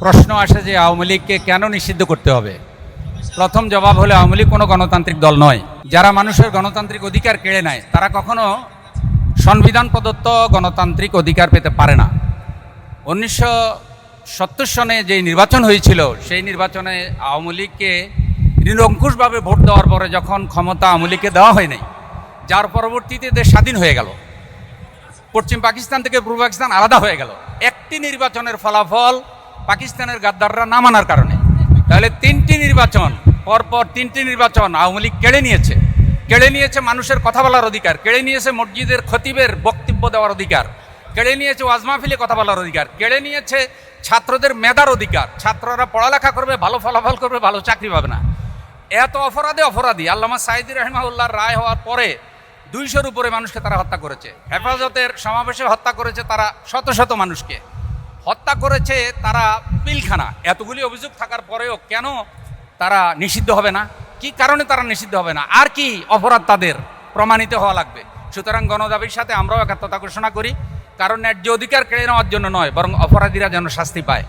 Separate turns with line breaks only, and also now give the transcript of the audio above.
প্রশ্ন আসে যে আওয়ামী লীগকে কেন নিষিদ্ধ করতে হবে। প্রথম জবাব হলো আওয়ামী লীগ কোনো গণতান্ত্রিক দল নয়। যারা মানুষের গণতান্ত্রিক অধিকার কেড়ে নেয় তারা কখনো সংবিধান প্রদত্ত গণতান্ত্রিক অধিকার পেতে পারে না। 1970 সনে যে নির্বাচন হয়েছিল সেই নির্বাচনে আওয়ামী লীগকে নিরঙ্কুশভাবে ভোট দেওয়ার পরে যখন ক্ষমতা আওয়ামী লীগকে দেওয়া হয় নাই, যার পরবর্তীতে দেশ স্বাধীন হয়ে গেল, পশ্চিম পাকিস্তান থেকে পূর্ব পাকিস্তান আলাদা হয়ে গেল একটি নির্বাচনের ফলাফল পাকিস্তানের গাদ্দাররা না মানার কারণে। তাহলে তিনটি নির্বাচন পরপর তিনটি নির্বাচন আওয়ামী লীগ কেড়ে নিয়েছে মানুষের কথা বলার অধিকার, কেড়ে নিয়েছে মসজিদের খতিবের বক্তব্য দেওয়ার অধিকার, কেড়ে নিয়েছে ওয়াজ মাহফিলে কথা বলার অধিকার, কেড়ে নিয়েছে ছাত্রদের মেধার অধিকার। ছাত্ররা পড়ালেখা করবে, ভালো ফলাফল করবে, ভালো চাকরি পাবে না। এত অপরাধী আল্লামা সাঈদী রাহিমাহুল্লাহর রায় হওয়ার পরে 200-র উপরে মানুষকে তারা হত্যা করেছে। হেফাজতের সমাবেশে হত্যা করেছে তারা শত শত মানুষকে হত্যা করেছে তারা পিলখানা। এতগুলি অভিযোগ থাকার পরেও কেন তারা নিষিদ্ধ হবে না? কি কারণে তারা নিষিদ্ধ হবে না? আর কি অপরাধ তাদের প্রমাণিত হওয়া লাগবে? সুতরাং গণদাবির সাথে আমরাও একাত্মতা ঘোষণা করি, কারণ ন্যায্য অধিকার কেড়ে নেওয়ার জন্য নয়, বরং অপরাধীরা যেন শাস্তি পায়।